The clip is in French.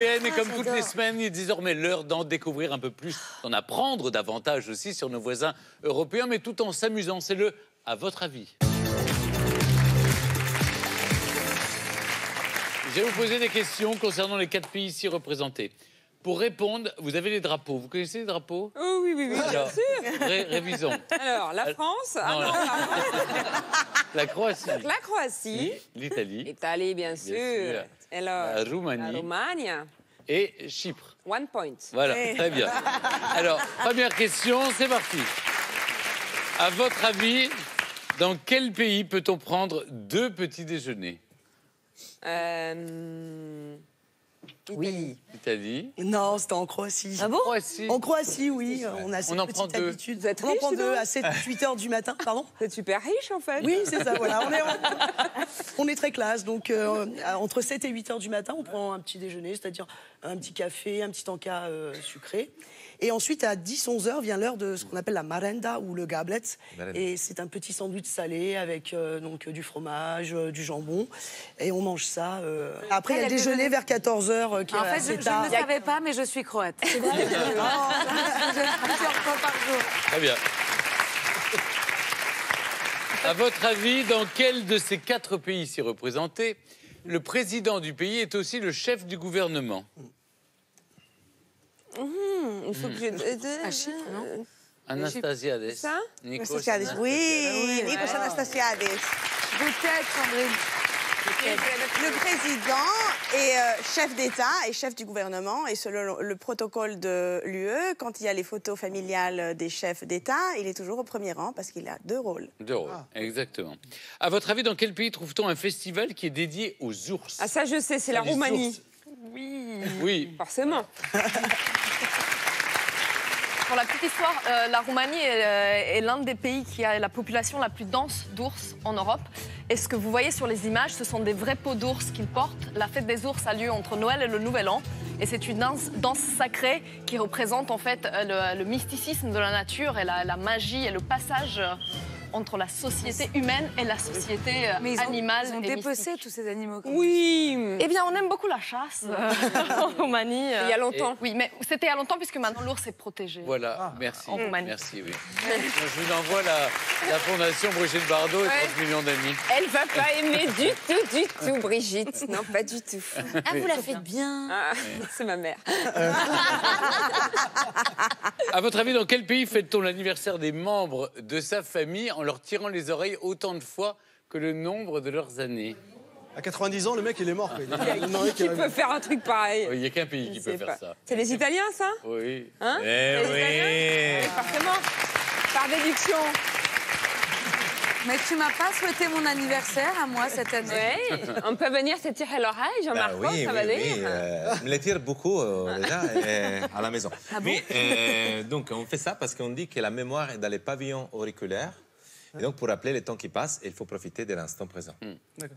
Et comme toutes les semaines, il est désormais l'heure d'en découvrir un peu plus, d'en apprendre davantage aussi sur nos voisins européens, mais tout en s'amusant. C'est le « à votre avis ». Je vais vous poser des questions concernant les 4 pays ici représentés. Pour répondre, vous avez les drapeaux. Vous connaissez les drapeaux? Oh oui, bien sûr. Révisons. Alors, la France, La Croatie. la Croatie, L'Italie. l'Italie, bien sûr. Alors, La Roumanie. la Roumanie. Et Chypre. 1 point. Voilà, très bien. Alors, première question, c'est parti. À votre avis, dans quel pays peut-on prendre 2 petits déjeuners? Oui. Italie. Non, c'était en Croatie. Ah bon? Croatie. En Croatie, oui. On a cette petite habitude. Vous êtes on en riche, prend dis 2 donc. à 7-8 heures du matin. Pardon? Vous êtes super riche, en fait. Oui, c'est ça, voilà. On est très classe. Donc, entre 7 et 8 heures du matin, on prend un petit déjeuner, c'est-à-dire un petit café, un petit encas sucré. Et ensuite, à 10-11 heures, vient l'heure de ce qu'on appelle la marenda ou le gablet. Et c'est un petit sandwich salé avec donc, du fromage, du jambon. Et on mange ça. Après, il y a le déjeuner vers 14 heures. En fait, je ne le savais pas, mais je suis croate. C'est vrai. Plusieurs fois par jour. Très bien. À votre avis, dans quel de ces 4 pays ici représentés, le président du pays est aussi le chef du gouvernement? Il faut que je... À Chypre, non? Anastasiades. Ça? Nikos Anastasiades, oui, Nikos Anastasiades. Peut-être, Sandrine. Le président est chef d'État et chef du gouvernement. Et selon le protocole de l'UE, quand il y a les photos familiales des chefs d'État, il est toujours au premier rang parce qu'il a 2 rôles. 2 rôles, exactement. À votre avis, dans quel pays trouve-t-on un festival qui est dédié aux ours? Ah, ça, je sais, c'est la Les Roumanie. ours. Oui. Forcément. Pour la petite histoire, la Roumanie est l'un des pays qui a la population la plus dense d'ours en Europe. Et ce que vous voyez sur les images, ce sont des vrais peaux d'ours qu'ils portent. La fête des ours a lieu entre Noël et le Nouvel An. Et c'est une danse sacrée qui représente en fait le mysticisme de la nature et la magie et le passage entre la société humaine et la société animale. Ils ont dépecé tous ces animaux. Oui. Eh bien, on aime beaucoup la chasse en Roumanie. Il y a longtemps. Oui, mais c'était il y a longtemps puisque maintenant l'ours est protégé. Voilà, merci. En Roumanie. Merci, oui. Je vous envoie la fondation Brigitte Bardot et 30 millions d'amis. Elle va pas aimer du tout, Brigitte. Non, pas du tout. Ah, vous la faites bien. Ah, c'est ma mère. À votre avis, dans quel pays fête-t-on l'anniversaire des membres de sa famille en leur tirant les oreilles autant de fois que le nombre de leurs années? À 90 ans, le mec, il est mort. Qui peut faire un truc pareil? Il n'y a qu'un pays qui peut faire ça. C'est les Italiens, ça? Oui. Hein? Eh oui. Forcément. Par déduction. Mais tu m'as pas souhaité mon anniversaire à moi cette année. Oui. On peut venir se tirer l'oreille, Jean-Marc, ça va venir. me les tire beaucoup déjà à la maison. Ah bon? Donc on fait ça parce qu'on dit que la mémoire est dans les pavillons auriculaires. Et donc pour rappeler le temps qui passe, il faut profiter de l'instant présent. D'accord.